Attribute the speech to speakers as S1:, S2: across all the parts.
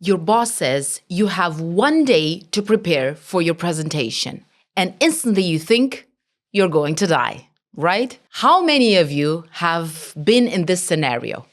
S1: Your boss says you have 1 day to prepare for your presentation, and instantly you think you're going to die, right? How many of you have been in this scenario?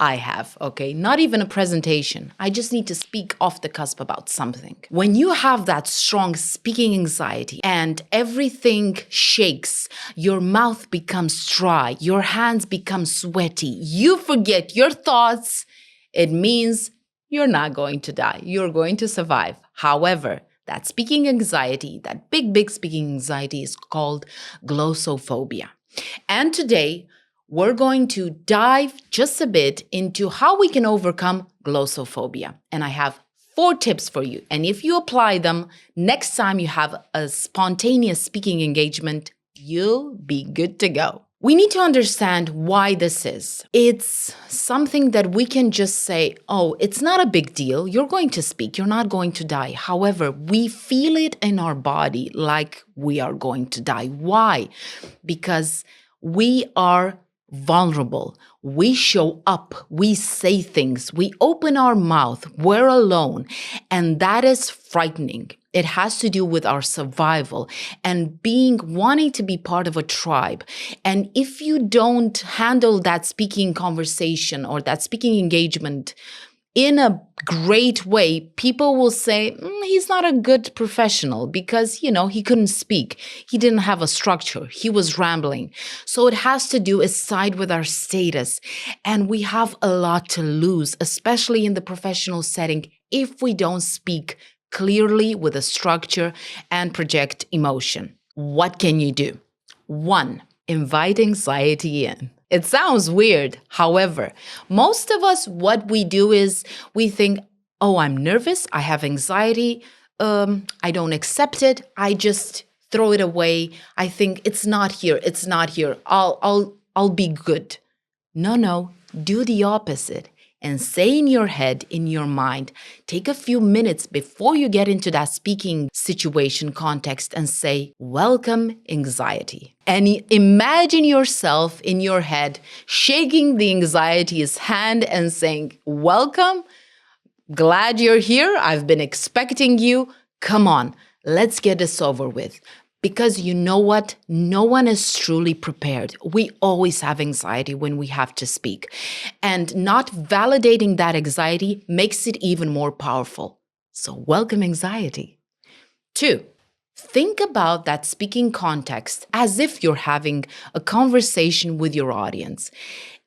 S1: I have, okay? Not even a presentation. I just need to speak off the cusp about something. When you have that strong speaking anxiety and everything shakes, your mouth becomes dry, your hands become sweaty, you forget your thoughts, it means you're not going to die. You're going to survive. However, that speaking anxiety, that big speaking anxiety is called glossophobia. And today, we're going to dive just a bit into how we can overcome glossophobia. And I have 4 tips for you. And if you apply them, next time you have a spontaneous speaking engagement, you'll be good to go. We need to understand why this is. It's something that we can just say, oh, it's not a big deal. You're going to speak. You're not going to die. However, we feel it in our body like we are going to die. Why? Because we are vulnerable. We show up, we say things, we open our mouth, we're alone, and that is frightening. It has to do with our survival and wanting to be part of a tribe. And if you don't handle that speaking conversation or that speaking engagement in a great way, people will say, he's not a good professional because, he couldn't speak. He didn't have a structure. He was rambling. So it has to do side with our status. And we have a lot to lose, especially in the professional setting, if we don't speak clearly with a structure and project emotion. What can you do? 1, invite anxiety in. It sounds weird. However, most of us, what we do is we think, oh, I'm nervous. I have anxiety. I don't accept it. I just throw it away. I think it's not here. It's not here. I'll be good. No, do the opposite. And say in your head, in your mind, take a few minutes before you get into that speaking situation context and say, welcome anxiety. And imagine yourself in your head shaking the anxiety's hand and saying, welcome, glad you're here. I've been expecting you. Come on, let's get this over with. Because you know what? No one is truly prepared. We always have anxiety when we have to speak. And not validating that anxiety makes it even more powerful. So welcome anxiety. 2, think about that speaking context as if you're having a conversation with your audience.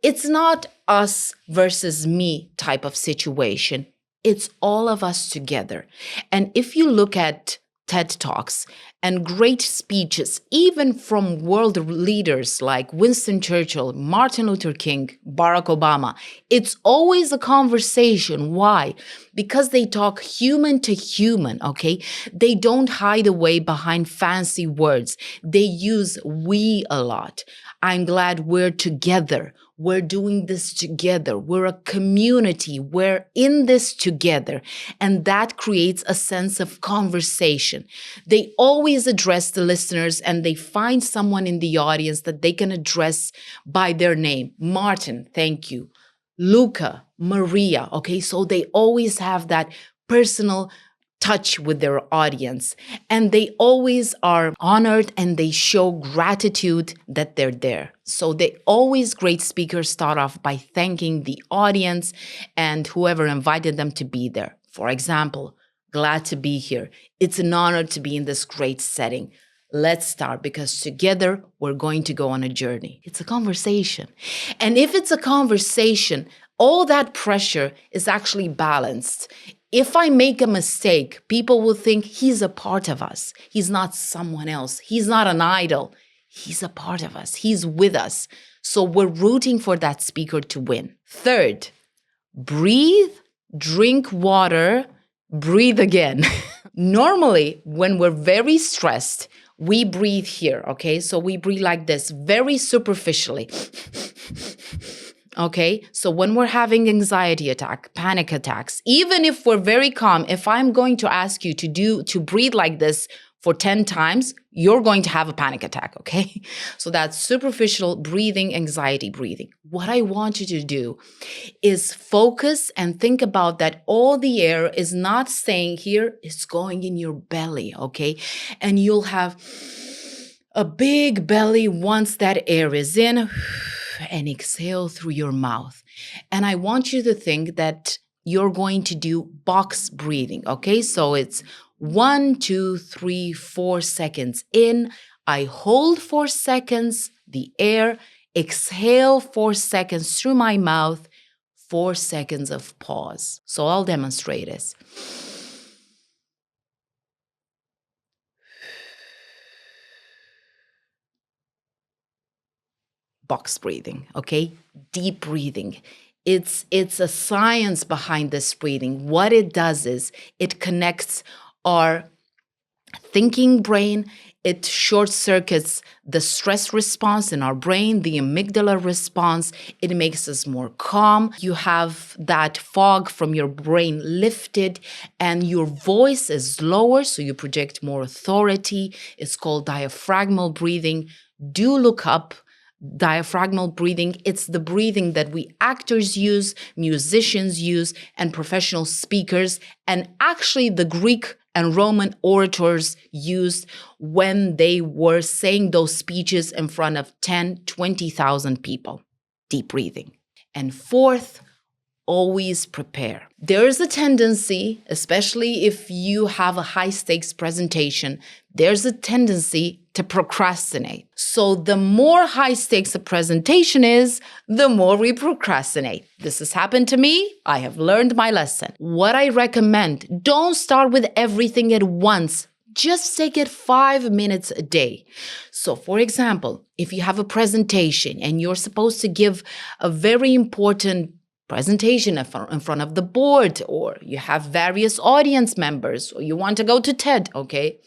S1: It's not us versus me type of situation. It's all of us together. And if you look at TED Talks and great speeches, even from world leaders like Winston Churchill, Martin Luther King, Barack Obama, it's always a conversation. Why? Because they talk human to human, okay? They don't hide away behind fancy words. They use we a lot. I'm glad we're together. We're doing this together. We're a community. We're in this together. And that creates a sense of conversation. They always address the listeners and they find someone in the audience that they can address by their name. Martin, thank you. Luca, Maria, okay? So they always have that personal touch with their audience. And they always are honored and they show gratitude that they're there. So great speakers start off by thanking the audience and whoever invited them to be there. For example, glad to be here. It's an honor to be in this great setting. Let's start because together we're going to go on a journey. It's a conversation. And if it's a conversation, all that pressure is actually balanced. If I make a mistake, people will think he's a part of us. He's not someone else. He's not an idol. He's a part of us. He's with us. So we're rooting for that speaker to win. 3rd, breathe, drink water, breathe again. Normally, when we're very stressed, we breathe here, okay? So we breathe like this, very superficially. Okay, so when we're having anxiety attack, panic attacks, even if we're very calm, if I'm going to ask you to breathe like this for 10 times, you're going to have a panic attack, okay? So that's superficial breathing, anxiety breathing. What I want you to do is focus and think about that all the air is not staying here, it's going in your belly, okay? And you'll have a big belly once that air is in, and exhale through your mouth. And I want you to think that you're going to do box breathing, okay? So it's 1, 2, 3, 4 seconds in. I hold 4 seconds, the air, exhale 4 seconds through my mouth, 4 seconds of pause. So I'll demonstrate this. Box breathing, okay? Deep breathing. It's a science behind this breathing. What it does is it connects our thinking brain. It short circuits the stress response in our brain, the amygdala response. It makes us more calm. You have that fog from your brain lifted and your voice is lower, so you project more authority. It's called diaphragmal breathing. Do look up diaphragmal breathing. It's the breathing that we actors use, musicians use, and professional speakers, and actually the Greek and Roman orators used when they were saying those speeches in front of 10, 20,000 people. Deep breathing. And fourth, always prepare. There is a tendency, especially if you have a high stakes presentation, there's a tendency to procrastinate. So the more high stakes a presentation is, the more we procrastinate. This has happened to me. I have learned my lesson. What I recommend, don't start with everything at once. Just take it 5 minutes a day. So for example, if you have a presentation and you're supposed to give a very important presentation in front of the board, or you have various audience members, or you want to go to TED, okay?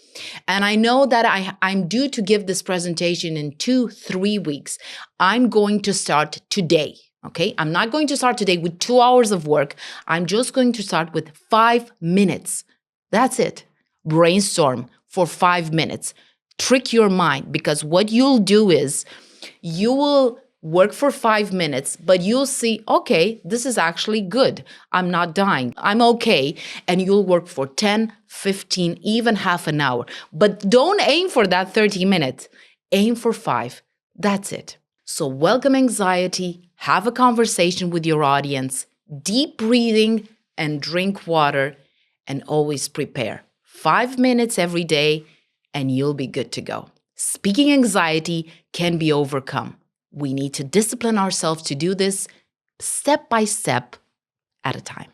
S1: And I know that I'm due to give this presentation in 2-3 weeks. I'm going to start today, okay? I'm not going to start today with 2 hours of work. I'm just going to start with 5 minutes. That's it. Brainstorm for 5 minutes. Trick your mind, because what you'll do is you will work for 5 minutes, but you'll see, okay, this is actually good. I'm not dying. I'm okay. And you'll work for 10, 15, even half an hour. But don't aim for that 30 minutes. Aim for 5. That's it. So welcome anxiety, have a conversation with your audience, deep breathing and drink water, and always prepare. 5 minutes every day, and you'll be good to go. Speaking anxiety can be overcome. We need to discipline ourselves to do this step by step at a time.